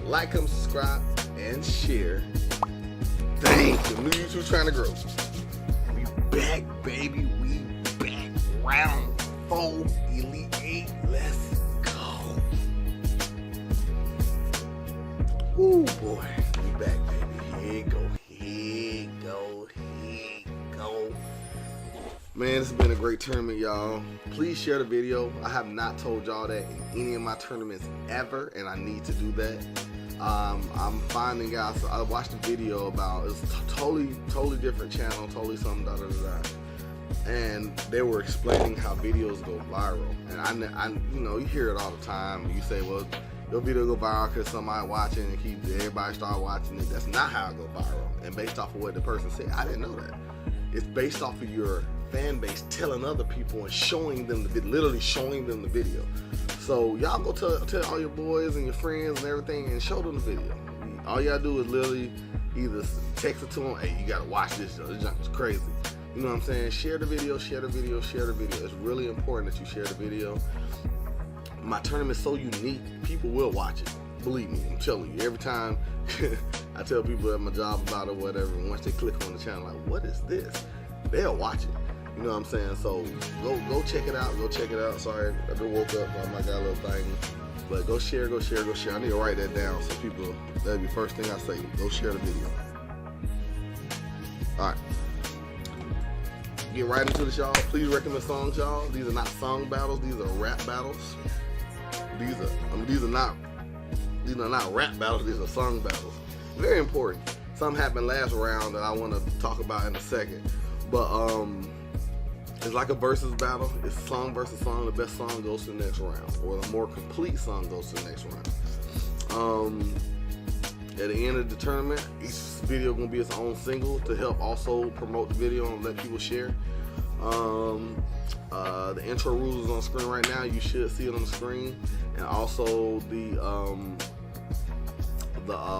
like, comment, subscribe, and share. Dang, the new YouTube's trying to grow. We back, baby. We back. Round 4, Elite 8. Let's go. Ooh, boy. We back, baby. Here you go. Here you go. Here you go. Man, this has been a great tournament, y'all. Please share the video. I have not told y'all that in any of my tournaments ever, and I need to do that. I'm finding out, so I watched a video about, it's totally different channel, totally something, and they were explaining how videos go viral. And I you know, you hear it all the time. You say, well, your video go viral because somebody watching and everybody start watching it. That's not how it go viral. And based off of what the person said, I didn't know that. It's based off of your fan base telling other people and showing them literally showing them the video. So y'all go tell all your boys and your friends and everything and show them the video. All y'all do is literally either text it to them, hey, you gotta watch this, this junk is crazy. You know what I'm saying? Share the video, share the video, share the video. It's really important that you share the video. My tournament's so unique, people will watch it. Believe me, I'm telling you. Every time I tell people at my job about it, whatever, and once they click on the channel, like, what is this? They'll watch it. You know what I'm saying? So go check it out. Go check it out. Sorry, I just woke up. I might got a little thing. But go share, go share, go share. I need to write that down so people, that'll be the first thing I say. Go share the video. Alright. Get right into this, y'all. Please recommend songs, y'all. These are not song battles, these are rap battles. These are not rap battles, these are song battles. Very important. Something happened last round that I want to talk about in a second. But it's like a versus battle. It's song versus song. The best song goes to the next round, or the more complete song goes to the next round. At the end of the tournament, each video gonna be its own single to help also promote the video and let people share. The intro rules is on screen right now. You should see it on the screen, and also the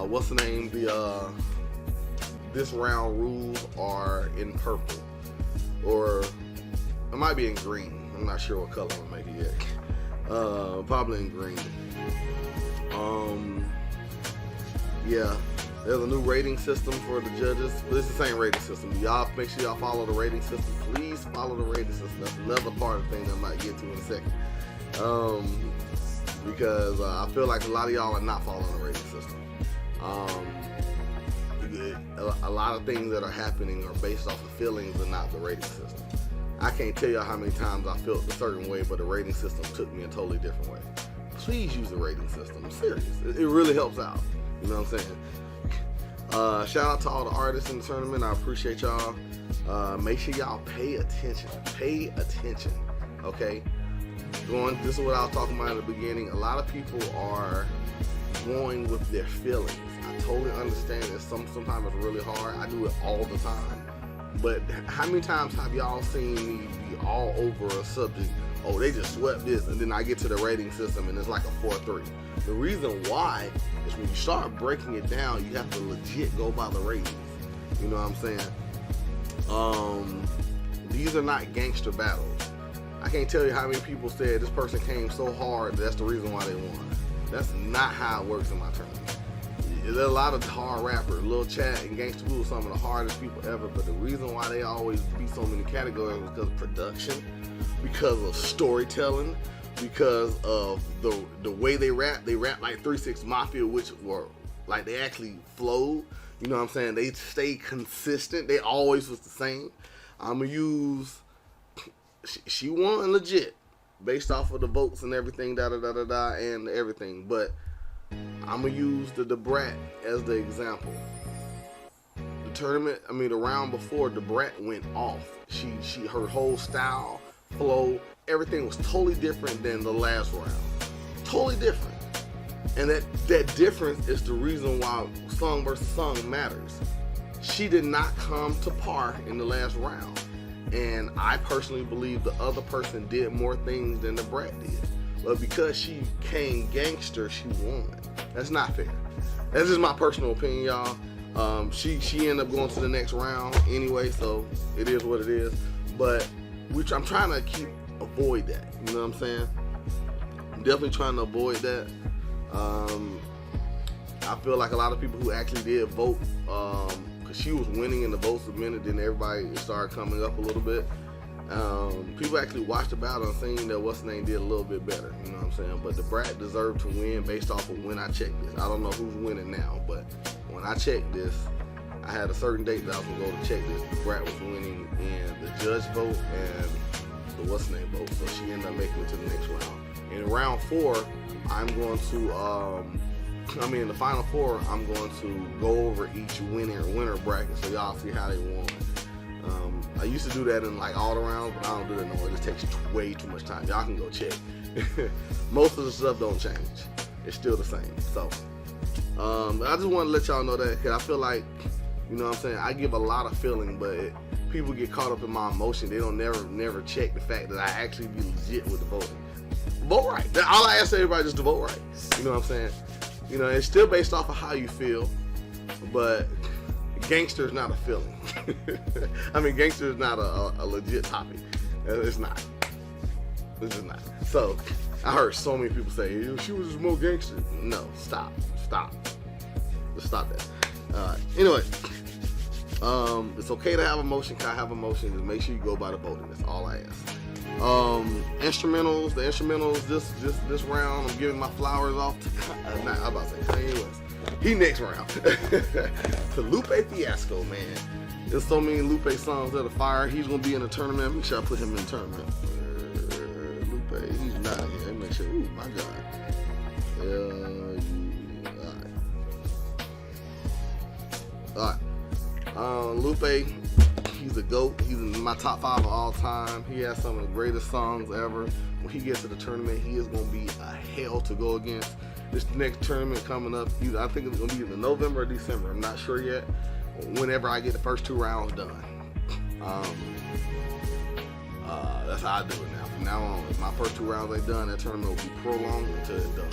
what's the name? This round rules are in purple, or it might be in green. I'm not sure what color I'm gonna make it yet. Probably in green. Yeah, there's a new rating system for the judges, but it's the same rating system. Y'all make sure y'all follow the rating system. Please follow the rating system. That's another part of the thing that I might get to in a second. Because I feel like a lot of y'all are not following the rating system. A lot of things that are happening are based off of feelings and not the rating system. I can't tell y'all how many times I felt a certain way, but the rating system took me a totally different way. Please use the rating system. I'm serious. It really helps out. You know what I'm saying? Shout out to all the artists in the tournament. I appreciate y'all. Make sure y'all pay attention. Pay attention. Okay? This is what I was talking about in the beginning. A lot of people are going with their feelings. I totally understand that sometimes it's really hard. I do it all the time. But how many times have y'all seen me be all over a subject? Oh, they just swept this, and then I get to the rating system and it's like a 4-3. The reason why is when you start breaking it down, you have to legit go by the ratings. You know what I'm saying? These are not gangster battles. I can't tell you how many people said this person came so hard that's the reason why they won. That's not how it works in my tournament. There's a lot of hard rappers. Lil Chat and Gangsta Boo are some of the hardest people ever, but the reason why they always beat so many categories is because of production, because of storytelling, because of the way they rap. They rap like 3 6 Mafia, which were like they actually flowed. You know what I'm saying? They stay consistent. They always was the same. I'm gonna use. She won legit based off of the votes and everything, and everything. But I'm gonna use the Brat as the example. The tournament, the round before, the Brat went off. Her whole style, flow, everything was totally different than the last round. Totally different. And that difference is the reason why song versus song matters. She did not come to par in the last round. And I personally believe the other person did more things than the Brat did. But because she came gangster, she won. That's not fair. That's just my personal opinion, y'all. She ended up going to the next round anyway, so it is what it is. But I'm trying to avoid that. You know what I'm saying? I'm definitely trying to avoid that. I feel like a lot of people who actually did vote, because she was winning in the votes submitted, then everybody started coming up a little bit. People actually watched the battle and seen that what's name did a little bit better, you know what I'm saying? But the brat deserved to win based off of when I checked this. I don't know who's winning now, but when I checked this, I had a certain date that I was gonna go to check this. The brat was winning in the judge vote and the what's name vote, so she ended up making it to the next round. In round 4, I'm going to, in the final 4, I'm going to go over each winner bracket so y'all see how they won. I used to do that in like all the rounds, but I don't do that no more. It just takes way too much time. Y'all can go check. Most of the stuff don't change. It's still the same. So, I just want to let y'all know that, because I feel like, you know what I'm saying, I give a lot of feeling, but people get caught up in my emotion. They don't never check the fact that I actually be legit with the voting. Vote right. All I ask everybody is to vote right. You know what I'm saying? You know, it's still based off of how you feel, but gangster is not a feeling. Gangster is not a legit topic. It's not. It's just not. So, I heard so many people say, she was just more gangster. No, stop. Just stop that. Anyway, it's okay to have emotion. Can I have emotion? Just make sure you go by the voting. That's all I ask. The instrumentals this round, I'm giving my flowers off to, I'm about to say Kanye West. He next round. To Lupe Fiasco, man. There's so many Lupe songs that are fire. He's gonna be in the tournament. Make sure I put him in the tournament. Lupe, he's not here. Make sure. Ooh, my God. Alright. Lupe, he's a GOAT. He's in my top 5 of all time. He has some of the greatest songs ever. When he gets to the tournament, he is gonna be a hell to go against. This next tournament coming up, I think it's going to be in November or December. I'm not sure yet. Whenever I get the first 2 rounds done. That's how I do it now. From now on, if my first 2 rounds ain't done, that tournament will be prolonged until it's done.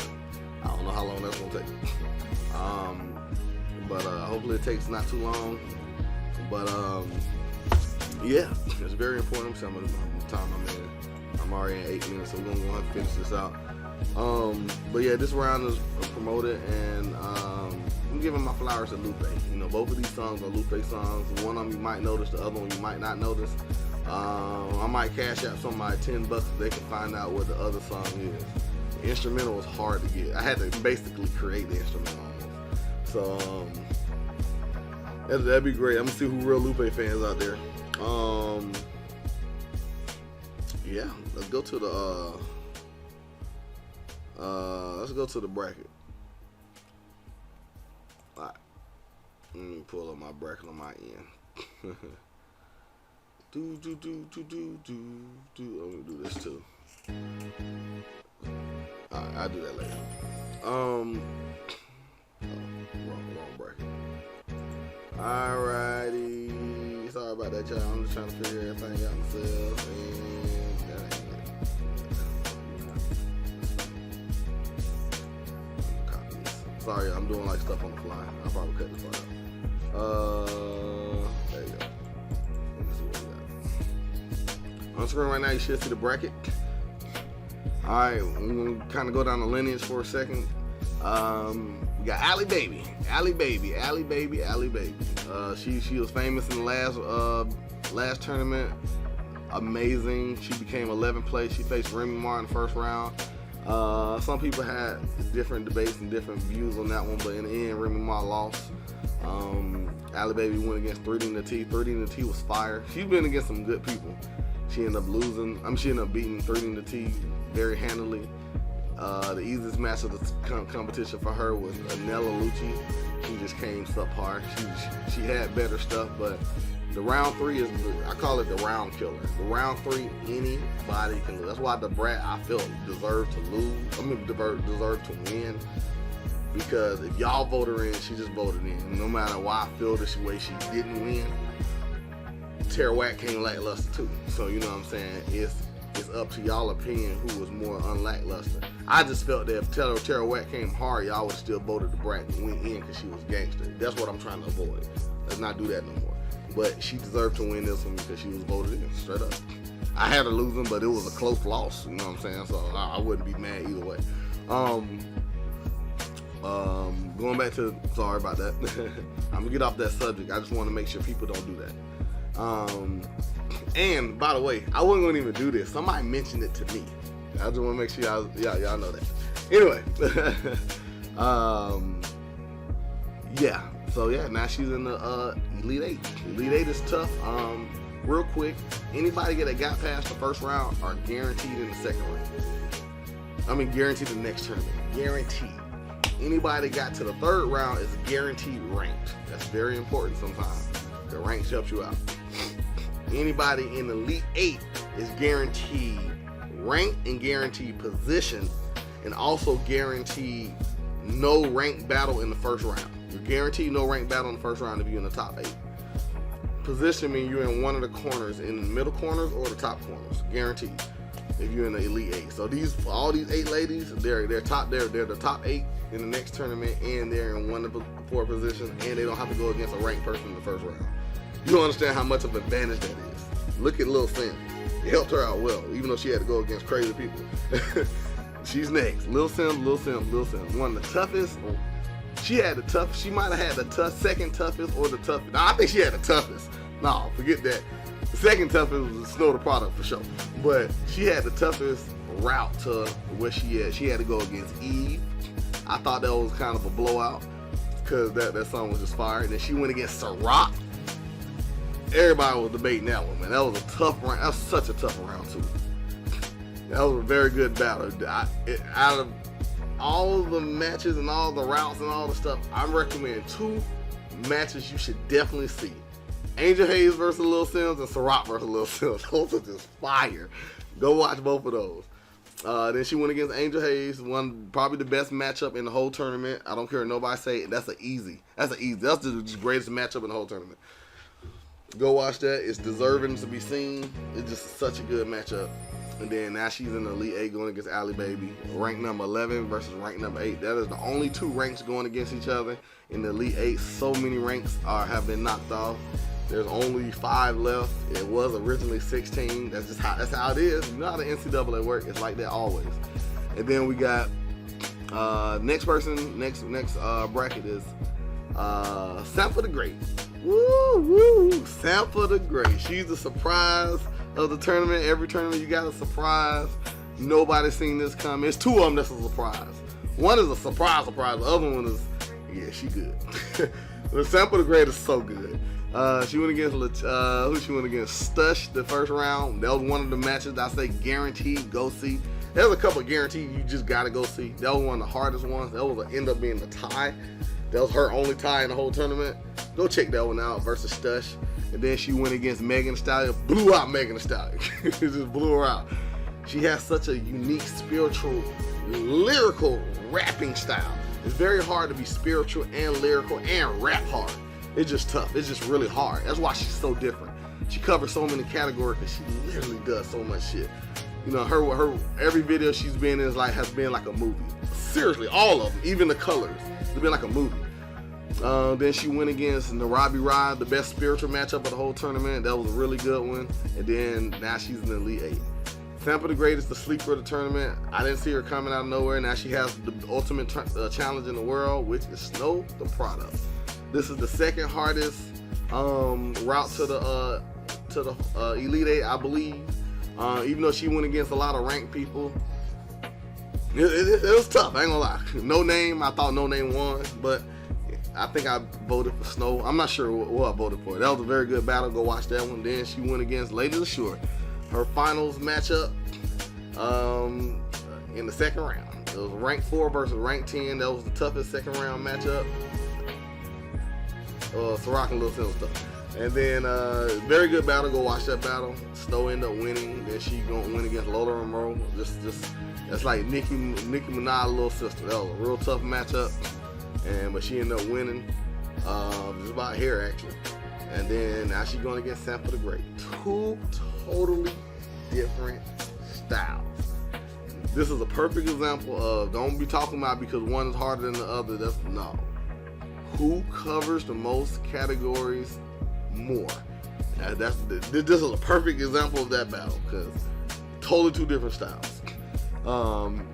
I don't know how long that's going to take. But hopefully it takes not too long. But yeah, it's very important. Some of the time I'm already in 8 minutes, so we're going to go ahead and finish this out. But yeah, this round is promoted, and I'm giving my flowers to Lupe. You know, both of these songs are Lupe songs. One of them you might notice, the other one you might not notice. I might cash out somebody $10 if they can find out what the other song is. The instrumental was hard to get. I had to basically create the instrumental almost. So that'd be great. I'm gonna see who real Lupe fans out there. Yeah, let's go to the bracket. Alright. Let me pull up my bracket on my end. I'm gonna do this too. Alright, I'll do that later. Wrong bracket. Alrighty. Sorry about that, y'all. I'm just trying to figure everything out myself. And that ain't it. Sorry, I'm doing like stuff on the fly. I'll probably cut this part out. There you go. Let me see what we got. On screen right now, you should see the bracket. Alright, we're gonna kind of go down the lineage for a second. We got Allie Baby. She was famous in the last tournament. Amazing. She became 11th place. She faced Remy Ma in the first round. Some people had different debates and different views on that one, but in the end, Remy Ma lost. Allie Baby went against 3D and the T. 3D and the T was fire. She's been against some good people. She ended up losing. She ended up beating 3D and the T very handily. The easiest match of the competition for her was Nella Lucci. She just came subpar. She had better stuff, but the round 3 is, I call it the round killer. The round 3, anybody can lose. That's why the brat, I felt, deserved to lose. Deserved to win. Because if y'all vote her in, she just voted in. No matter why I feel this way she didn't win, Tara Wack came lackluster too. So you know what I'm saying? It's up to y'all opinion who was more unlackluster. I just felt that if Tara Wack came hard, y'all would still voted the brat and went in because she was gangster. That's what I'm trying to avoid. Let's not do that no more. But she deserved to win this one because she was voted in, straight up. I had her losing, but it was a close loss, you know what I'm saying? So I wouldn't be mad either way. Going back to, sorry about that. I'm gonna get off that subject. I just want to make sure people don't do that. And by the way, I wasn't gonna even do this. Somebody mentioned it to me. I just want to make sure y'all know that. Anyway, yeah. So yeah, now she's in the Elite 8. Elite 8 is tough. Real quick, anybody that got past the first round are guaranteed in the second round. I mean, guaranteed the next tournament. Guaranteed. Anybody that got to the third round is guaranteed ranked. That's very important sometimes. The ranks helps you out. Anybody in Elite 8 is guaranteed rank and guaranteed position, and also guaranteed no ranked battle in the first round. You're guaranteed no ranked battle in the first round if you're in the top 8. Position means you're in one of the corners, in the middle corners or the top corners, guaranteed. If you're in the Elite 8, so all these 8 ladies, they're the top 8 in the next tournament, and they're in one of the 4 positions, and they don't have to go against a ranked person in the first round. You don't understand how much of an advantage that is. Look at Lil Simz. It helped her out well, even though she had to go against crazy people. She's next. Lil Simz. One of the toughest. She might have had the second toughest or the toughest. No, I think she had the toughest. No, forget that. The second toughest was Snow the Product for sure. But she had the toughest route to where she had. She had to go against Eve. I thought that was kind of a blowout because that song was just fire. And then she went against Ciroc. Everybody was debating that one, man. That was a tough round. That was such a tough round too. That was a very good battle. Out of all the matches and all the routes and all the stuff, I recommend 2 matches you should definitely see. Angel Hayes versus Lil Simz and Ciroc versus Lil Simz. Those are just fire. Go watch both of those. Then she went against Angel Hayes, won probably the best matchup in the whole tournament. I don't care what nobody say. That's easy. That's the greatest matchup in the whole tournament. Go watch that. It's deserving to be seen. It's just such a good matchup. And then now she's in the Elite 8 going against Allie Baby. Rank number 11 versus rank number 8. That is the only 2 ranks going against each other in the Elite 8. So many ranks have been knocked off. There's only 5 left. It was originally 16. That's how it is. You know how the NCAA work. It's like that always. And then we got next bracket is Sample the Great. Woo! Sample the Great. She's the surprise of the tournament. Every tournament you got a surprise. Nobody's seen this coming. It's 2 of them that's a surprise. One is a surprise. The other one is, yeah, she good. The Sample the Great is so good. She went against who she went against? Stush the first round. That was one of the matches I say guaranteed go see. There's a couple guaranteed you just gotta go see. That was one of the hardest ones. That was end up being the tie. That was her only tie in the whole tournament. Go check that one out versus Stush. And then she went against Megan Thee Stallion. Blew out Megan Thee Stallion. It just blew her out. She has such a unique spiritual, lyrical rapping style. It's very hard to be spiritual and lyrical and rap hard. It's just tough. It's just really hard. That's why she's so different. She covers so many categories because she literally does so much shit. You know, her every video she's been in has been like a movie. Seriously, all of them, even the colors, it's been like a movie. Then she went against Narabi Ride, the best spiritual matchup of the whole tournament. That was a really good one. And then now she's in the Elite 8. Sample the Great is the sleeper of the tournament. I didn't see her coming out of nowhere. Now she has the ultimate challenge in the world, which is Snow the Product. This is the second hardest route to the Elite 8, I believe. Even though she went against a lot of ranked people, it was tough. I ain't gonna lie. No Name, I thought No Name won, but I think I voted for Snow. I'm not sure what I voted for. That was a very good battle. Go watch that one. Then she went against Lady LaSure. Her finals matchup in the second round. It was rank 4 versus rank 10. That was the toughest second round matchup. Ciroc and Lil Simz stuff. And then very good battle. Go watch that battle. Snow ended up winning. Then she gonna win against Lola Monroe. Just that's like Nicki Minaj's little sister. That was a real tough matchup. But she ended up winning. Just about hair actually. And then now she's going against Sample the Great. 2 totally different styles. This is a perfect example of don't be talking about because one is harder than the other. That's no. Who covers the most categories more? This is a perfect example of that battle because totally 2 different styles.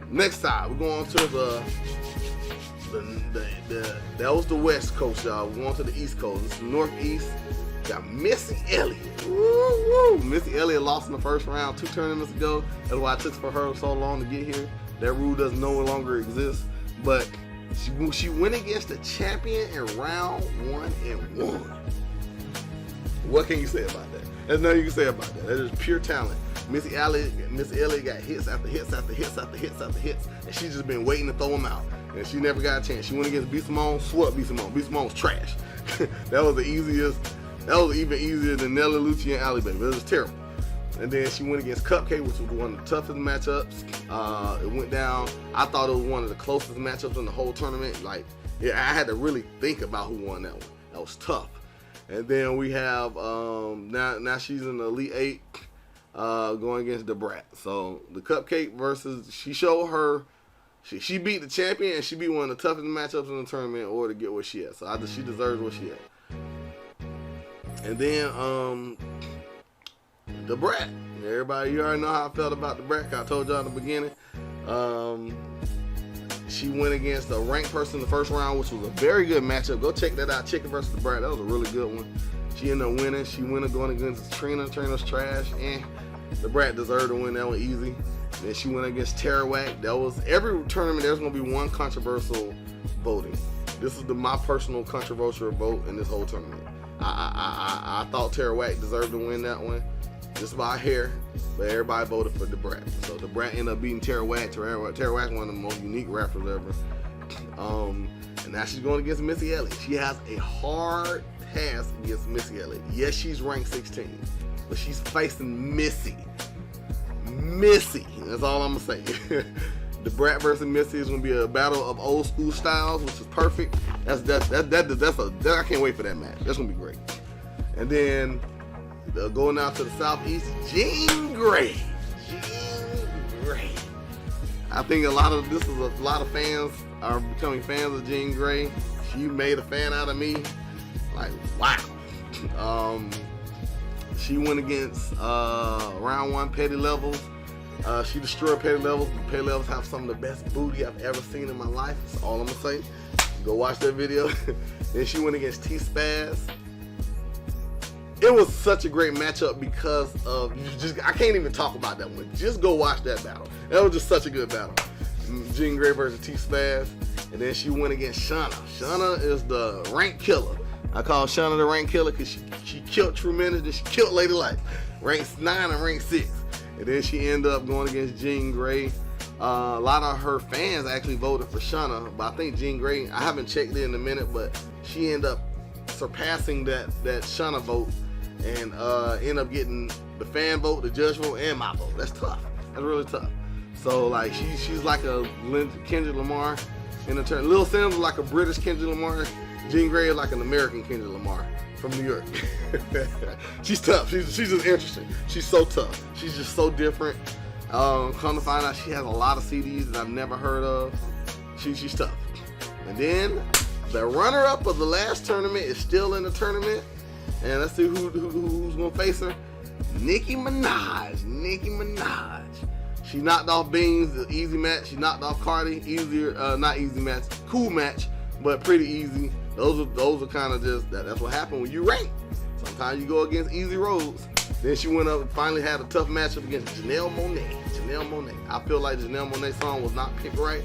Next side, we're going to the That was the West Coast, y'all. We on to the East Coast. It's the Northeast. Got Missy Elliott. Woo, woo. Missy Elliott lost in the first round 2 tournaments ago. That's why it took for her so long to get here. That rule does no longer exist. But she went against the champion in round 1 and won. What can you say about that? There's nothing you can say about that. That is pure talent. Missy Elliott got hits after hits after hits after hits after hits, and she's just been waiting to throw them out. And she never got a chance. She went against B. Simone, swept B. Simone. B. Simone was trash. That was the easiest. That was even easier than Nelly Lucci and Allie, baby. It was terrible. And then she went against Cupcake, which was one of the toughest matchups. It went down. I thought it was one of the closest matchups in the whole tournament. Like, yeah, I had to really think about who won that one. That was tough. And then we have now she's in the Elite 8 going against the Brat. So the Cupcake versus, she showed her. She beat the champion, and she beat one of the toughest matchups in the tournament in order to get where she at. So she deserves where she at. And then the Brat. Everybody, you already know how I felt about the Brat. I told y'all in the beginning. She went against a ranked person in the first round, which was a very good matchup. Go check that out. Chicken versus the Brat. That was a really good one. She ended up winning. She went going against Trina. Trina's trash. And the Brat deserved to win that one easy. Then she went against Tarawak. That was every tournament. There's gonna be one controversial voting. This is my personal controversial vote in this whole tournament. I thought Tarawak deserved to win that one, just by hair, but everybody voted for the Brat. So the Brat ended up beating Tarawak. Tarawak, one of the most unique rappers ever. And now she's going against Missy Elliott. She has a hard task against Missy Elliott. Yes, she's ranked 16, but she's facing Missy. That's all I'm gonna say. The Brat versus Missy is gonna be a battle of old school styles, which is perfect. I can't wait for that match. That's gonna be great. And then going out to the Southeast, Jean Grey. I think a lot of fans are becoming fans of Jean Grey. She made a fan out of me. Like, wow. She went against round 1 Petty Levels. She destroyed Petty Levels. Petty Levels have some of the best booty I've ever seen in my life. That's all I'm gonna say. Go watch that video. Then she went against T-Spaz. It was such a great matchup because of I can't even talk about that one. Just go watch that battle. That was just such a good battle. Jean Grey versus T-Spaz. And then she went against Shauna. Shauna is the rank killer. I call Shauna the rank killer because she killed True Menace and she killed Lady Life. Rank 9 and rank 6. And then she ended up going against Jean Grey. A lot of her fans actually voted for Shauna, but I think Jean Grey, I haven't checked it in a minute, but she ended up surpassing that Shauna vote and ended up getting the fan vote, the judge vote, and my vote. That's tough. That's really tough. So like she's like a Kendrick Lamar in the turn. Lil Simz is like a British Kendrick Lamar. Jean Grey is like an American Kendrick Lamar from New York. She's tough. She's just interesting. She's so tough. She's just so different. Come to find out, she has a lot of CDs that I've never heard of. She's tough. And then the runner-up of the last tournament is still in the tournament. And let's see who's gonna face her. Nicki Minaj. She knocked off Beans, the easy match. She knocked off Cardi, not easy match, cool match, but pretty easy. Those are kind of just that's what happened when you rank. Sometimes you go against easy roads. Then she went up and finally had a tough matchup against Janelle Monáe. I feel like Janelle Monáe's song was not picked right,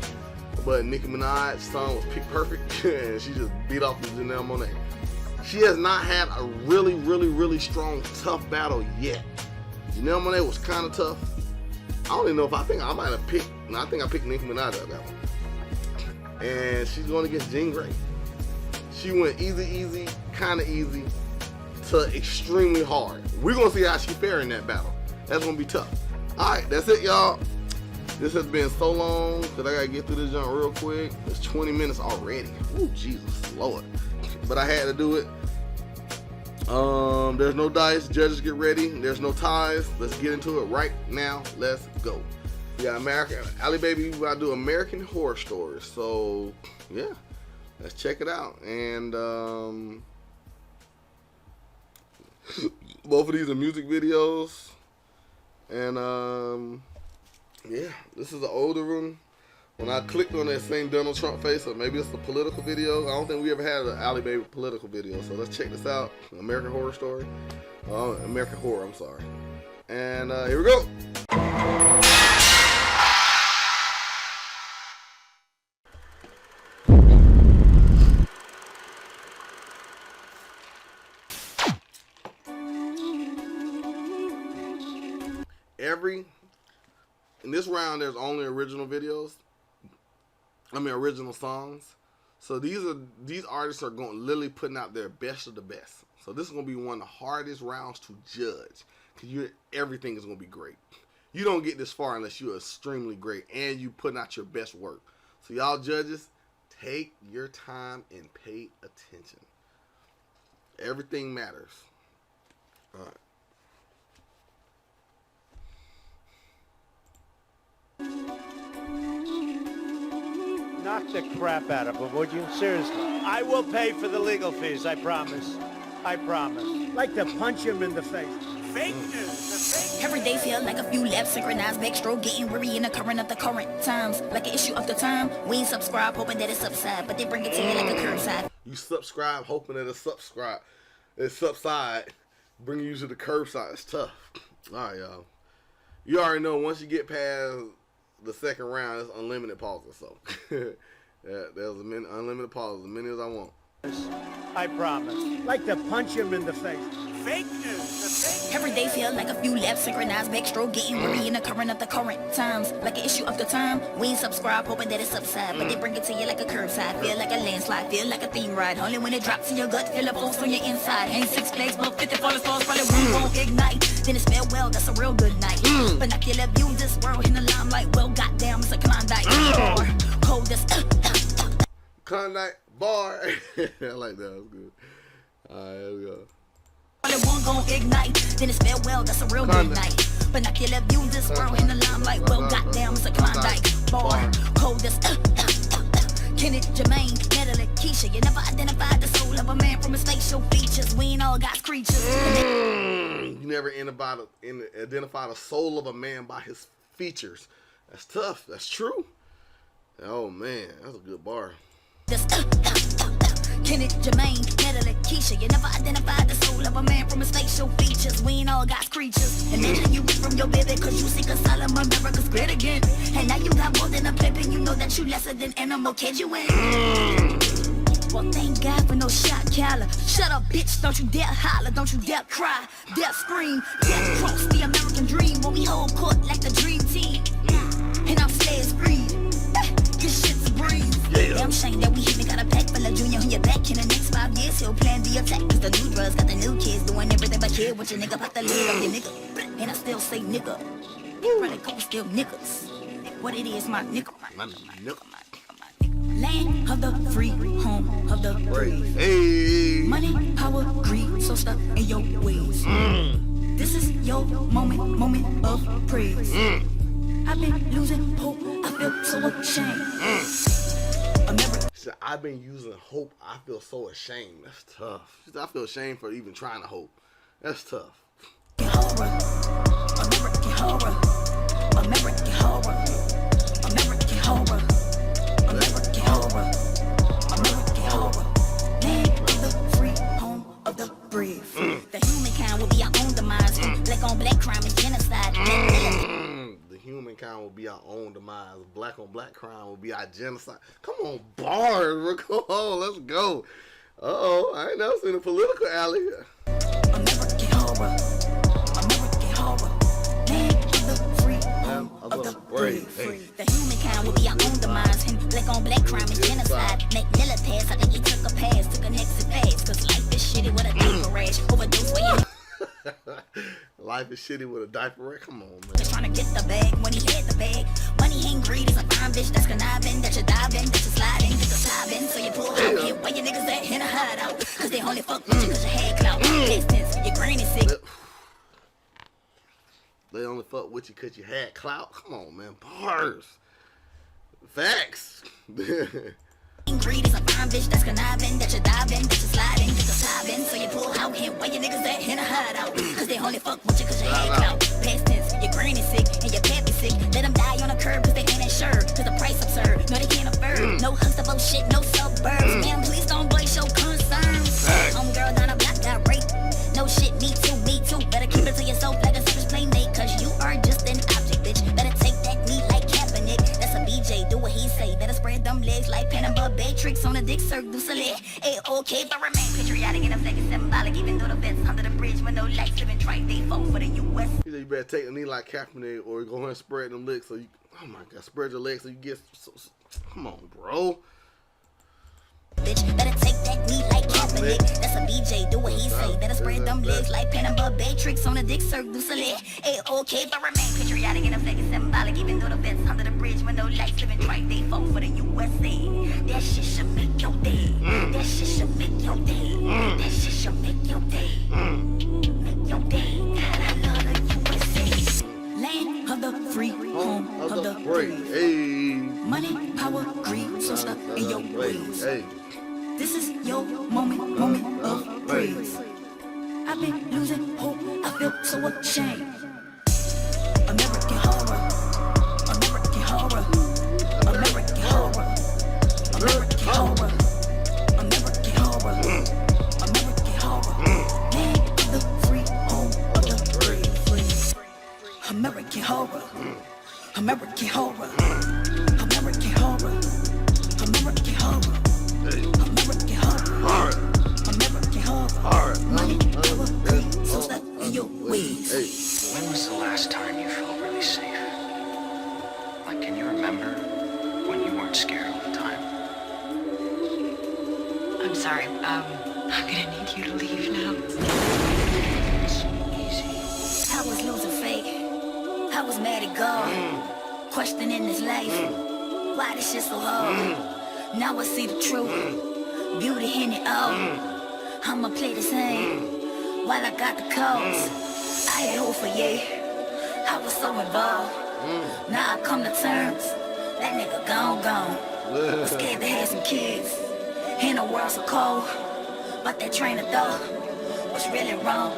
but Nicki Minaj's song was picked perfect, and she just beat off of Janelle Monáe. She has not had a really strong, tough battle yet. Janelle Monáe was kind of tough. I don't even know if I think I picked Nicki Minaj out that one. And she's going against Jean Grey. She went easy, kind of easy, to extremely hard. We're going to see how she fare in that battle. That's going to be tough. Alright, that's it, y'all. This has been so long that I got to get through this jump real quick. It's 20 minutes already. Ooh, Jesus Lord. But I had to do it. There's no dice. Judges, get ready. There's no ties. Let's get into it right now. Let's go. Yeah, Allie baby, we gotta do American Horror Stories. So, yeah. Let's check it out. And, both of these are music videos. And, yeah, this is the older one. When I clicked on that same Donald Trump face, or maybe it's a political video. I don't think we ever had an Allie baby political video. So let's check this out. American Horror Story. American Horror, I'm sorry. And here we go. In this round, there's only original videos. Original songs. So these artists are literally putting out their best of the best. So this is gonna be one of the hardest rounds to judge, because everything is gonna be great. You don't get this far unless you're extremely great and you putting out your best work. So y'all judges, take your time and pay attention. Everything matters. All right. Knock the crap out of him, would you? Seriously. I will pay for the legal fees, I promise. I promise. Like to punch him in the face. Fake news. Every day feel like a few laps, synchronized backstroke, getting weary in the current of the current times. Like an issue of the time, we ain't subscribe, hoping that it's upside, but they bring it to you like a curbside. You subscribe, hoping that it's subside, bringing you to the curbside. It's tough. All right, y'all. You already know once you get past the second round, it's unlimited pauses. So yeah, there's unlimited pauses, as many as I want. I promise. Like to punch him in the face. Fake news. Every day feel like a few laps, synchronized backstroke, getting weary in the current of the current times. Like an issue of the time, we ain't subscribe, hoping that it's upside, but they bring it to you like a curbside. Feel like a landslide, feel like a theme ride. Only when it drops in your gut, feel a pulse on your inside. Ain't 6 flags, but 50 falling stars, probably won't ignite. Then it's farewell, that's a real good night. Binocular view, this world in the limelight. Well, goddamn, it's a Klondike. Or cold as Klondike bar. I like that. That's good. All right, here we go. It won't gon' ignite. Then it's farewell, that's a real good night. Binocular view, this world in the limelight. Well, goddamn, it's a Klondike bar. Cold as Kenneth, Jermaine, Natalie, Keisha. You never identified the soul of a man from his facial features. We ain't all God's creatures. You never identify the soul of a man by his features. That's tough. That's true. Oh man, that's a good bar. Kenneth, Jermaine, Natalie, Keisha. You never identified the soul of a man from his facial features. We ain't all God's creatures. Imagine you went from your baby, cause you seek asylum, America's great again. And now you got more than a pleb, and you know that you lesser than animal. Kid you in? Well, thank God for no shot caller. Shut up, bitch, don't you dare holler, don't you dare cry, dare scream, dare cross the American dream. When we hold court like the dream team, and I'm slaves free. This shit's a breeze. Yeah. Damn shame that we even got a pack full of junior on your back. In the next 5 years, he'll plan the attack. Cause the new drugs got the new kids doing everything but kid. With your nigga, pop the lid on your nigga. And I still say nigga. Really cold, still niggas. What it is, my nigga. My nigga. Land of the free, home of the brave. Hey. Money, power, greed, so stuck in your ways. This is your moment of praise. I've been losing hope, I feel so ashamed. America. I've been using hope, I feel so ashamed. That's tough. I feel ashamed for even trying to hope. That's tough. Horror. American horror. American horror. American horror. American horror. American horror. Land of the free, home of the brave. The humankind will be our own demise. Black on black crime is genocide. The humankind will be our own demise. Black on black crime will be our genocide. Come on, bars. Come on, let's go. Uh-oh, I ain't never seen a political alley. American horror. American horror. Land of the free, home of the brave. The humankind will be our own demise. Black on black crime is genocide. Make Miller pass. I think he took a pass, took an exit pass. Cause life is shitty with a diaper rash. Overdose for you. Life is shitty with a diaper rash. Come on, man. Just trying to get the bag when he had the bag. Money ain't greed, it's a fine bitch that's conniving. That you diving, that you sliding, that you sliding. So you pull out here where your niggas at in a hideout. Cause they only fuck with you cause you had clout. Distance, your green is sick. They only fuck with you cause you had clout. Come on, man. Bars. Facts. Greed is a fine bitch that's conniving, that you diving, that you sliding, that you sliding. So you pull out here where your niggas at in a hideout. Cause they only fuck with you cause you had clout. Past tense, Your granny sick and your pappy sick. Let them die on the curb cause they ain't insured. Cause the price absurd. No, they can't afford. No hugs about shit, no suburbs. Man, please don't voice your concerns. Homegirl down the block got raped. No shit, me too, me too. Better keep it to yourself like a selfish playmate. Cause you are just an object, bitch. Better take that knee like Kaepernick. That's a BJ, do what he say. Better spread them legs like Panama Matrix on a dick circle. Do select. A-OK, but remain patriotic and a flag is symbolic. Even though the vets under the bridge with no lights living trite, they vote for the U.S. He said you better take a knee like Kaepernick or go ahead and spread them legs so you, oh my God, spread your legs so you get, come on, bro. Bitch, better take that knee like Kaepernick. That's a BJ, do what he say. Better spread them legs like Panama Matrix on a dick circle. Do select. A-OK, but remain patriotic and a flag is symbolic. Even though the vets under the bridge with no lights living trite, they vote for the USA. That shit should make your day. That shit should make your day. That shit should make your day. Make your day. I love the USA. Land of the free, home of the brave. Hey. Money, power, greed, so stuck in your ways. Hey. This is your moment of praise. I've been losing hope, I feel so ashamed. American horror, American horror, American horror, American horror, American horror, American horror. Land of the free, home of the brave. American horror, American horror, American horror, American horror. American horror, American horror, money, power, greed, so stuck in your ways. When was the last time you felt really safe? Like, can you remember when you weren't scared all the time? I'm sorry, I'm gonna need you to leave now. It's easy. I was losing faith, I was mad at God, questioning this life, why this shit so hard? Now I see the truth, beauty in it all. I'ma play the same while I got the cause. I had hope for yeah, I was so involved. Now I come to terms, that nigga gone. I'm scared to have some kids, and the world so cold. But that train of thought was really wrong.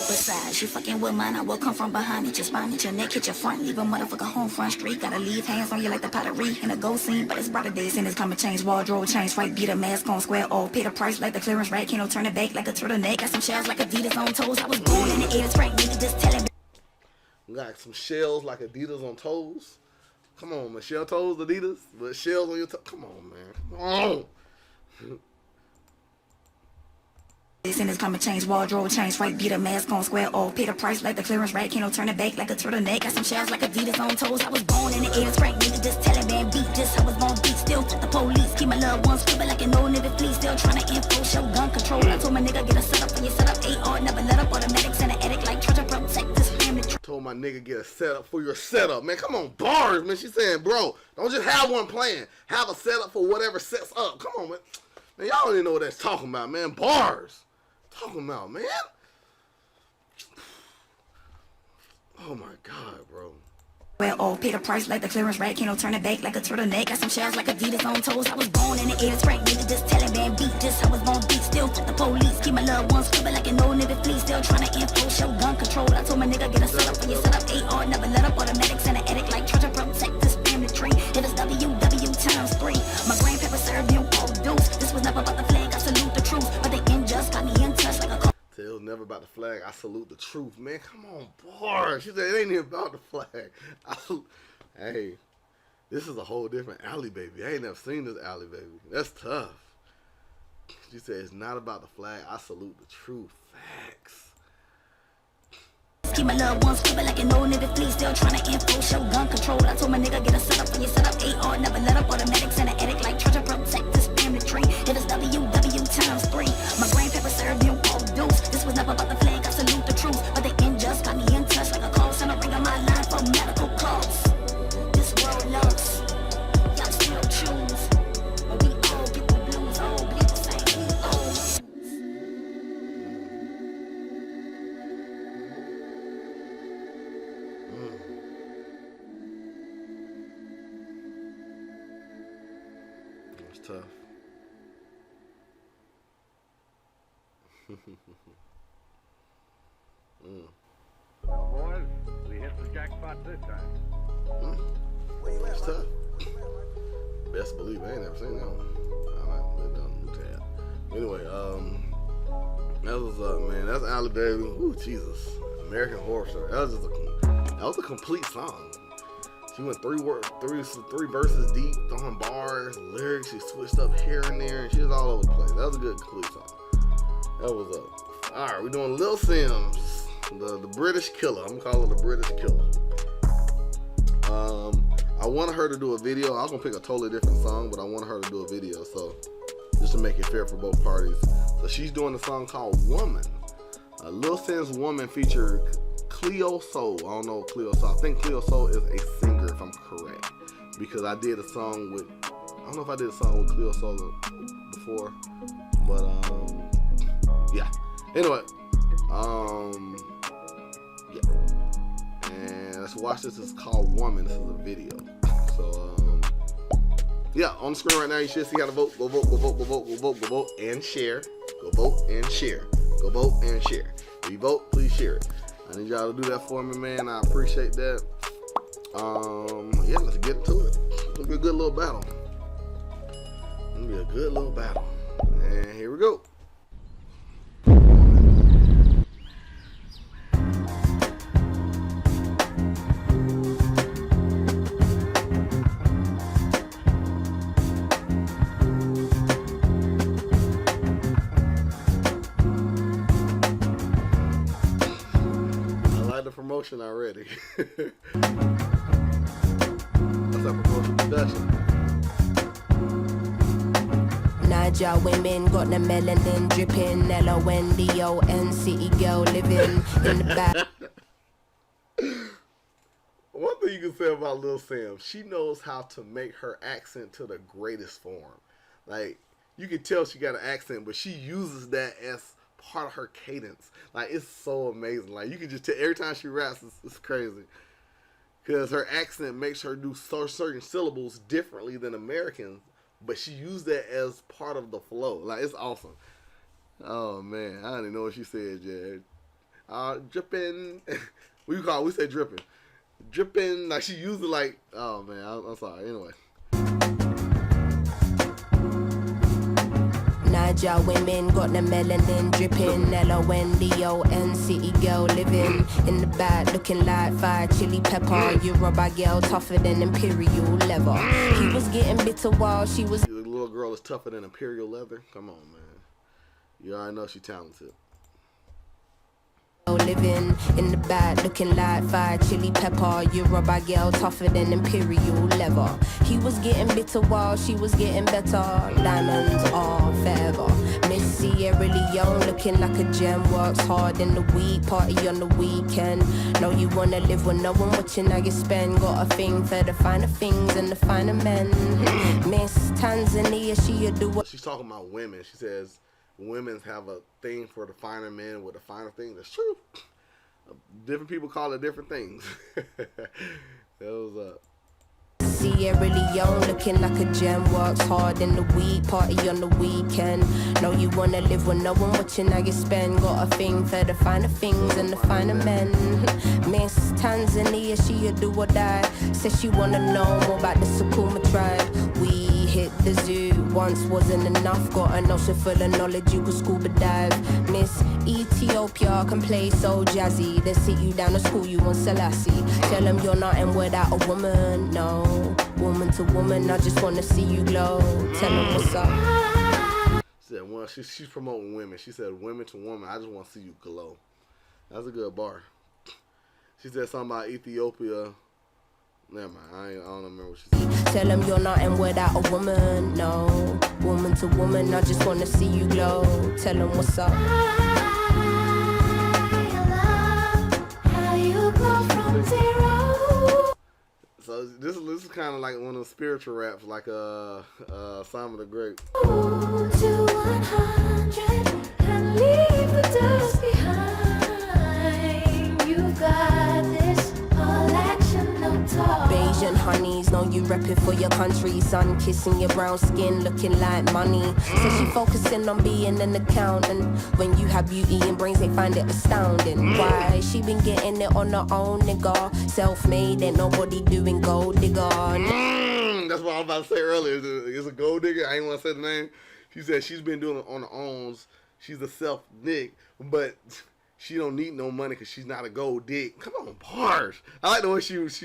Besides, you fucking with mine, I will come from behind, hit your spine, hit your neck, hit your front, leave a motherfucker home front street. Gotta leave hands on you like the pottery in a ghost scene, but it's brighter days and it's climate change, wardrobe change, white beater, mask on square, all pay the price like the clearance rack, can't no turn it back like a turtleneck. Got some shells like Adidas on toes, I was born in the 80s, right, nigga, just telling me. Got some shells like Adidas on toes. Come on, man, shell toes Adidas, but shells on your toes. Come on, man, come on. This in this climate change, wardrobe change, white beater, mask on square, all pay the price like the clearance rack, can't no turn it back like a turtleneck. Got some shells like Adidas on toes, I was born in the 80s, right, nigga, just telling man beat this, I was born beat, still fuck the police, keep my loved ones scribble like an old nigga, please, still trying to enforce your gun control. I told my nigga get a setup for your setup, AR, never let up, automatics in the attic like try to protect this family. Told my nigga get a setup for your setup, man. Come on, bars, man. She's saying, bro, don't just have one playing. Have a setup for whatever sets up. Come on, man. Man, y'all don't even know what that's talking about, man. Bars. Talking about, man. Oh my God, bro. Well, all pay the price like the clearance rack, can't no turn it back like a turtleneck. Got some shells like Adidas on toes, I was born in the 80s, right, nigga, just telling man beat this, I was born beat, still fuck the police, keep my loved ones scribble like an old nigga, please, still trying to enforce your gun control. I told my nigga get a setup for your setup, AR, never let up, automatics in the attic like try to protect this family tree. If it's WW times 3, my grandpapa served him all deuce. This was never about the flag, I salute the truth, but the injustice got me in touch like a call. It was never about the flag. I salute the truth, man. Come on, bars. She said it ain't even about the flag. Hey, this is a whole different Allie baby. I ain't never seen this Allie baby. That's tough. She said it's not about the flag. I salute the truth. Facts. Keep my loved ones scribble like an old nigga, please, still trying to enforce your gun control. I told my nigga get a setup for your setup, AR, never let up, automatics in the attic like try to protect this family tree. If it's WW times 3, my grandpapa served him all deuce. This was never about the flag, I salute the truth, but the injustice got me in touch like a call center, ringing my line for medical calls. This world loves, y'all still choose, but we all get the blues, all get the same, we all. It's tough. Well, boys, we hit Guess the jackpot this time. That's tough. Best believe I ain't never seen that one. I like put it on the tab. Anyway, that's what's up, man. That's Allie, baby. Ooh, Jesus. American Horror Story. That was a complete song. She went three verses deep, throwing bars, lyrics. She switched up here and there, and she was all over the place. That was a good complete song. That was up. All right, we're doing Lil Simz, the British Killer. I'm gonna call her the British Killer. I wanted her to do a video. I was gonna pick a totally different song, but I wanted her to do a video, so just to make it fair for both parties. So she's doing a song called Woman. Lil Simz Woman featured Cleo Soul. I don't know Cleo Soul. I think Cleo Soul is a singer, if I'm correct, because I did a song with, I don't know if I did a song with Cleo Soul before, but yeah. Anyway, yeah. And let's watch this. It's called Woman. This is a video. So yeah, on the screen right now, you should see how to vote. Go vote, go vote, go vote, go vote, go vote, and share. Go vote and share. Go vote and share. If you vote, please share it. I need y'all to do that for me, man. I appreciate that. Yeah, let's get to it. It's gonna be a good little battle. It's gonna be a good little battle. And here we go. Promotion already. That's a promotion production. Niger women got the melanin dripping. L-O-N-D-O-N city girl living in the back. One thing you can say about Lil Simz, she knows how to make her accent to the greatest form. Like, you can tell she got an accent, but she uses that as part of her cadence. Like, it's so amazing. Like, you can just tell every time she raps, it's crazy, because her accent makes her do certain syllables differently than Americans, but she used that as part of the flow. Like, it's awesome. Oh man, I don't even know what she said, Jad. Dripping. We say dripping. Dripping. Like, she used it like, oh man, I'm sorry. Anyway. Niger women got the melanin dripping. L-O-N-D-O-N city girl living in the back looking like fire chili pepper. You rubber girl tougher than imperial leather. He was getting bitter while she was. The little girl is tougher than imperial leather. Come on, man. You already know she's talented. Living in the back looking like fire chili pepper. You rubber girl tougher than imperial leather. He was getting bitter while she was getting better. Diamonds are forever. Miss Sierra Leone looking like a gem. Works hard in the week, party on the weekend. Know you wanna live when no one watching how you spend. Got a thing for the finer things and the finer men. Miss Tanzania, she'll do what. She's talking about women. She says women have a thing for the finer men with the finer thing. That's true. Different people call it different things. That was Sierra Leone looking like a gem. Works hard in the week, party on the weekend. Know you wanna live when no one watching how you spend. Got a thing for the finer things and the finer men. Miss Tanzania, she'll do or die. Says she wanna know more about the Sukuma tribe. We hit the zoo, once wasn't enough. Got an ocean full of knowledge, you could scuba dive. Miss Ethiopia can play so jazzy. Then sit you down to school, you on Selassie. Tell them you're nothing without a woman, no. Woman to woman, I just wanna see you glow. Tell them what's up. She said, well, she's promoting women. She said, women to woman, I just want to see you glow. That's a good bar. She said something about Ethiopia. Never mind, I don't remember what she said. Tell them you're nothing without a woman, no. Woman to woman, I just wanna see you glow. Tell them what's up. How you go from zero. So this is kind of like one of the spiritual raps, like Simon the Great. To 100 and leave the dust behind. You got this, all action, no talk. Bayesian honeys know you repping for your country. Sun kissing your brown skin, looking like money. So she focusing on being an accountant. When you have beauty and brains, they find it astounding. Why? She been getting it on her own, nigga. Self-made, ain't nobody doing gold digger. That's what I was about to say earlier. It's a gold digger. I ain't want to say the name. She said she's been doing it on her own. She's a self-nig, but she don't need no money because she's not a gold dig. Come on, bars. I like the way she again,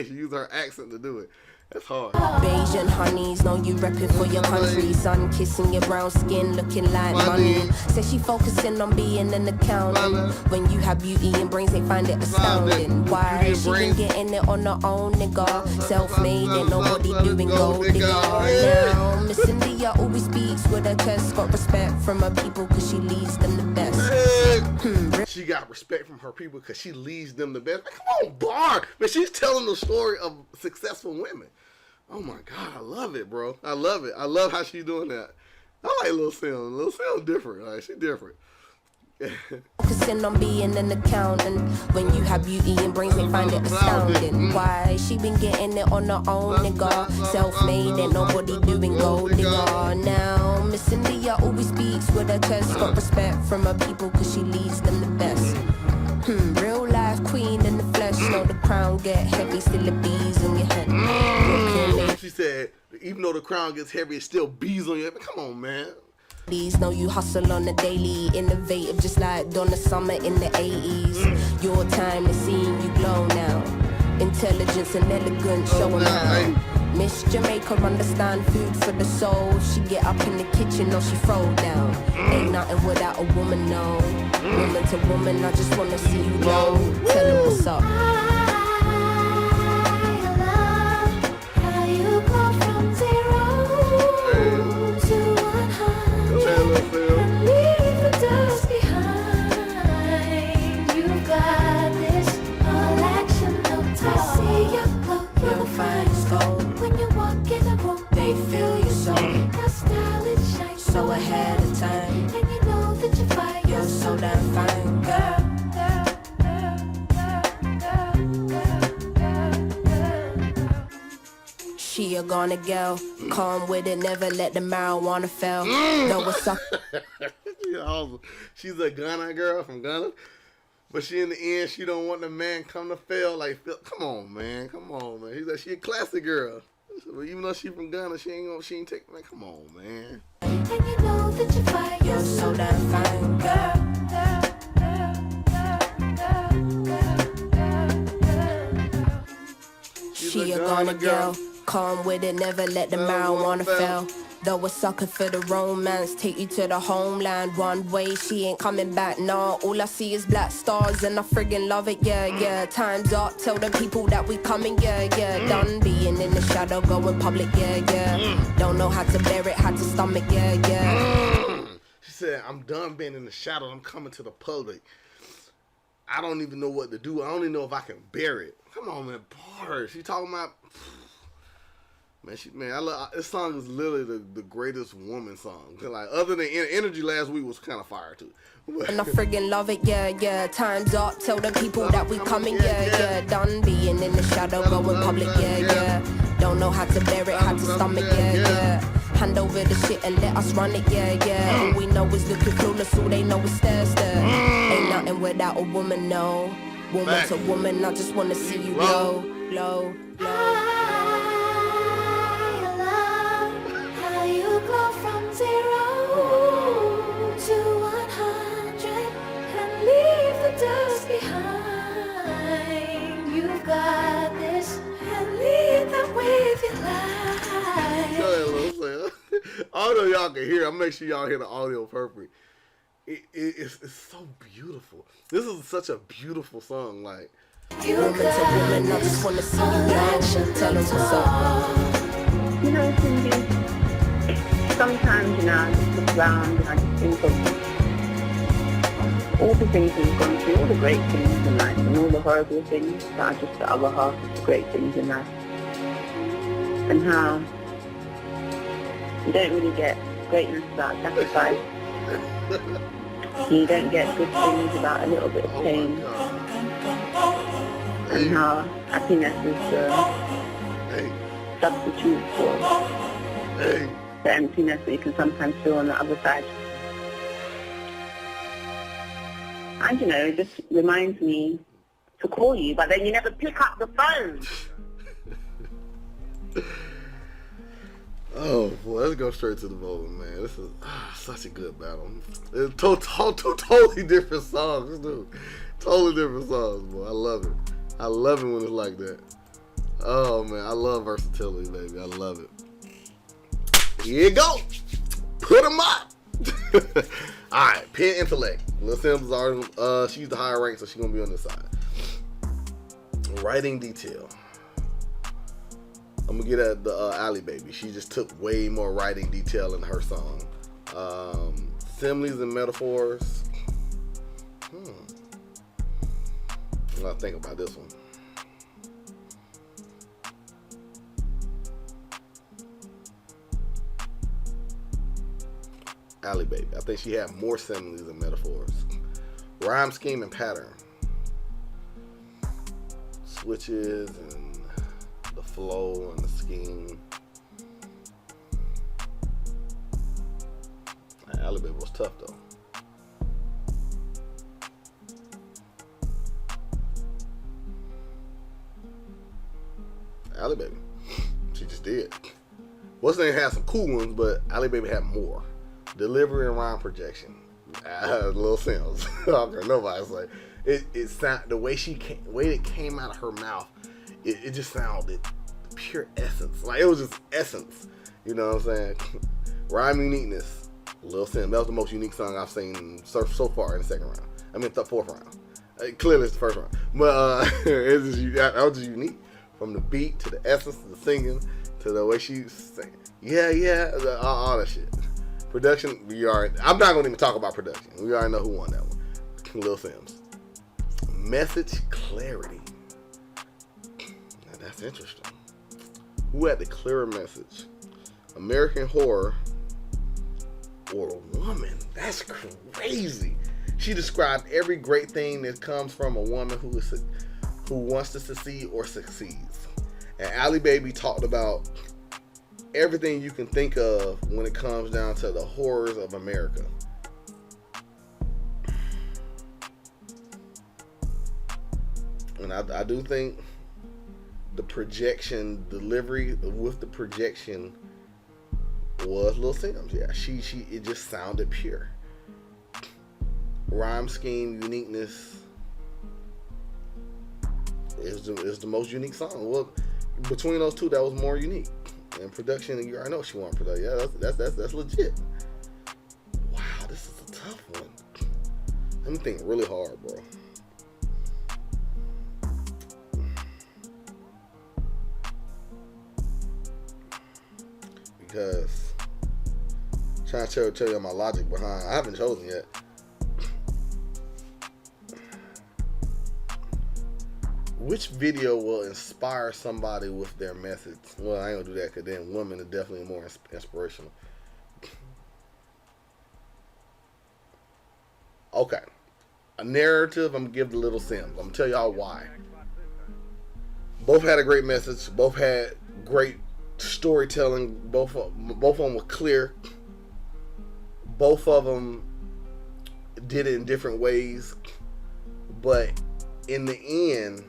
she used her accent to do it. That's hard. Bayesian honeys, know you repping for your country. Sun kissing your brown skin, looking like money. Says she focusing on being an accountant. When you have beauty and brains, they find it astounding. Why? She been getting it on her own, nigga. Self-made, ain't nobody doing gold digger. Now, Miss India always speaks with her chest. Got respect from her people cause she leads them the best. She got respect from her people because she leads them the best. Man, come on, bar. Man, she's telling the story of successful women. Oh my God, I love it, bro. I love it. I love how she's doing that. I like Lil Sim. Lil Sim different. Like, she's different. Focusing on being an accountant. When you have beauty and brains, they find it astounding. Why? She been getting it on her own, nigga. Self-made, ain't nobody doing gold digger. Now, Miss India always speaks with her chest. Got respect from her people cause she leads them the best. Real life queen in the flesh. Know the crown get heavy, still the bees on your head. She said, even though the crown gets heavy, it's still bees on your head. Come on, man. These know you hustle on the daily, innovative just like Donna Summer in the 80s. Your time is seeing you glow now. Intelligence and elegance showing now. Miss Jamaica understand food for the soul. She get up in the kitchen or she throw down. Ain't nothing without a woman, no. Woman to woman, I just wanna see you glow. Tell them what's up. So ahead of time, and you know that you're fine. You're so damn fine, girl. She a Ghana girl, calm with it, never let the marijuana fail. Know what's up? She's a Ghana girl from Ghana, but she in the end, she don't want the man come to fail. Like, come on, man, come on, man. He's like, she a classy girl. Even though she from Ghana, she ain't take, man, come on, man. And you know that you're fine. You're so damn fine, girl. She a Ghana girl, calm with it, never let the marijuana fail. Though a sucker for the romance, take you to the homeland. One way, she ain't coming back, nah. All I see is black stars and I friggin' love it, yeah, yeah. Time's up, tell the people that we coming, yeah, yeah. Done being in the shadow, going public, yeah, yeah. Don't know how to bear it, how to stomach, yeah, yeah. She said, I'm done being in the shadow, I'm coming to the public. I don't even know what to do. I don't even know if I can bear it. Come on, man, bars. She talking about... Man, I love this song is literally the greatest woman song. Like, other than Energy last week was kind of fire too. And I friggin' love it, yeah, yeah. Time's up, tell the people that we coming, yeah, yeah. Done being in the shadow, going public, yeah, yeah. Don't know how to bear it, how to stomach, yeah, yeah. Hand over the shit and let us run it, yeah, yeah. All we know is looking clueless, all they know is stare. Ain't nothing without a woman, no. Woman to woman, I just wanna see you glow, glow, glow. Go from 0 to 100 and leave the dust behind. You've got this and lead them with your life. Although y'all can hear, I'll make sure y'all hear the audio perfect. It's so beautiful. This is such a beautiful song. Like, woman to woman, I just wanna see you glow. Tell them what's up. You know, Cindy. Sometimes, I just look around and I just think of all the things we've gone through, all the great things in life, and all the horrible things that are just the other half of the great things in life. And how you don't really get greatness without sacrifice. You don't get good things without a little bit of pain. And how happiness is substitute for Hey. the emptiness that you can sometimes feel on the other side. And, you know, it just reminds me to call you, but then you never pick up the phone. Oh, boy, let's go straight to the vote, man. This is such a good battle. It's two totally different songs, dude. Totally different songs, boy. I love it. I love it when it's like that. Oh, man, I love versatility, baby. I love it. Here you go. Put them up. All right, Pen Intellect. Lil Simz is already, she's the higher rank, so she's going to be on this side. Writing detail. I'm going to get at the Allie baby. She just took way more writing detail in her song. Similes and metaphors. I gotta think about this one. Allie baby. I think she had more similes and metaphors. Rhyme scheme and pattern. Switches and the flow and the scheme. Allie baby was tough though. Allie baby, she just did. What's name had some cool ones, but Allie baby had more. Delivery and rhyme projection. Lil Simz. Okay, nobody's like it sound the way it came out of her mouth. It just sounded pure essence. Like it was just essence. You know what I'm saying? Rhyme uniqueness. Lil Simz. That was the most unique song I've seen so far in the second round. I mean the fourth round. Clearly it's the first round, but that was just unique. From the beat to the essence to the singing to the way she's singing. Yeah, all that shit. Production, I'm not going to even talk about production. We already know who won that one. Lil Simz. Message clarity. Now that's interesting. Who had the clearer message? American Horror or a woman? That's crazy. She described every great thing that comes from a woman who wants to succeed or succeeds. And Allie baby talked about everything you can think of when it comes down to the horrors of America. And I do think the projection delivery with the projection was Lil Simz. Yeah, it just sounded pure. Rhyme scheme, uniqueness is the most unique song. Well, between those two, that was more unique. And production, you already know she won production. Yeah, that's legit. Wow, this is a tough one. Let me think really hard, bro. Because I'm trying to tell you my logic behind. I haven't chosen yet. Which video will inspire somebody with their message? Well, I ain't gonna do that because then women are definitely more inspirational. Okay. A narrative, I'm gonna give the Little Simz. I'm gonna tell y'all why. Both had a great message. Both had great storytelling. Both of them were clear. Both of them did it in different ways. But in the end,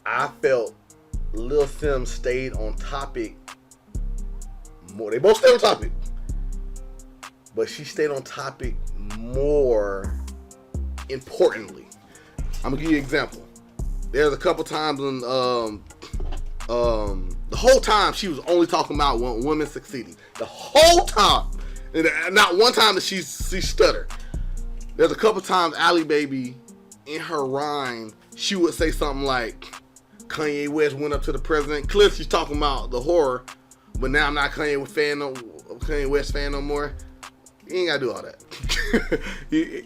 I felt Lil Simz stayed on topic more. They both stayed on topic, but she stayed on topic more importantly. I'm gonna give you an example. There's a couple times when the whole time she was only talking about women succeeding. The whole time, and not one time that she stuttered. There's a couple times Allie baby in her rhyme she would say something like, Kanye West went up to the president. Clearly she's talking about the horror, but now I'm not Kanye West fan no more. You ain't gotta do all that.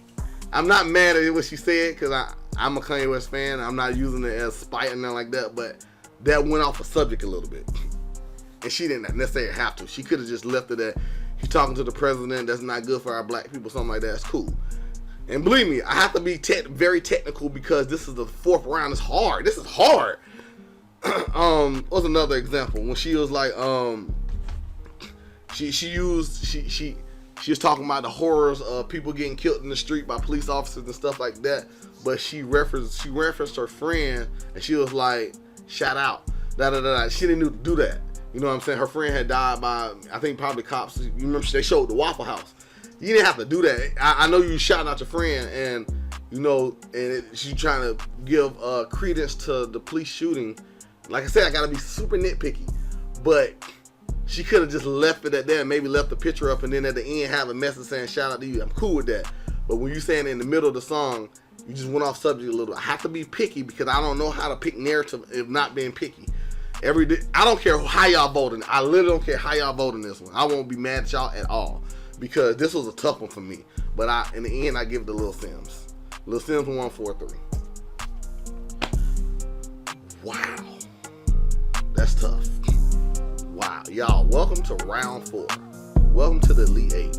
I'm not mad at what she said because I'm a Kanye West fan. I'm not using it as spite and nothing like that, but that went off the subject a little bit. And she didn't necessarily have to. She could have just left it at, he's talking to the president, that's not good for our black people, something like that. That's cool. And believe me, I have to be very technical because this is the fourth round. It's hard. This is hard. what's another example? When she was like, she was talking about the horrors of people getting killed in the street by police officers and stuff like that. But she referenced her friend, and she was like, shout out, da da da. She didn't need to do that. You know what I'm saying? Her friend had died by, I think, probably cops. You remember they showed the Waffle House. You didn't have to do that. I know you shouting out your friend, and you know, she trying to give credence to the police shooting. Like I said, I gotta be super nitpicky, but she could have just left it at that, and maybe left the picture up, and then at the end have a message saying shout out to you. I'm cool with that. But when you saying in the middle of the song, you just went off subject a little. I have to be picky because I don't know how to pick narrative if not being picky. Every day, I don't care how y'all voting. I literally don't care how y'all voting this one. I won't be mad at y'all at all because this was a tough one for me. But in the end, I give it to Lil Simz. Lil Simz 143. Wow, that's tough. Wow, y'all, welcome to round 4. Welcome to the Elite 8.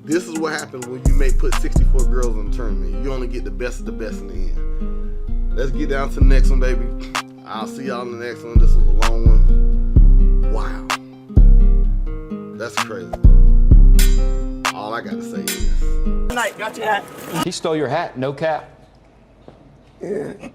This is what happens when you may put 64 girls in the tournament. You only get the best of the best in the end. Let's get down to the next one, baby. I'll see y'all in the next one. This was a long one. Wow. That's crazy. All I got to say is... Night, got your hat. He stole your hat, no cap. Yeah.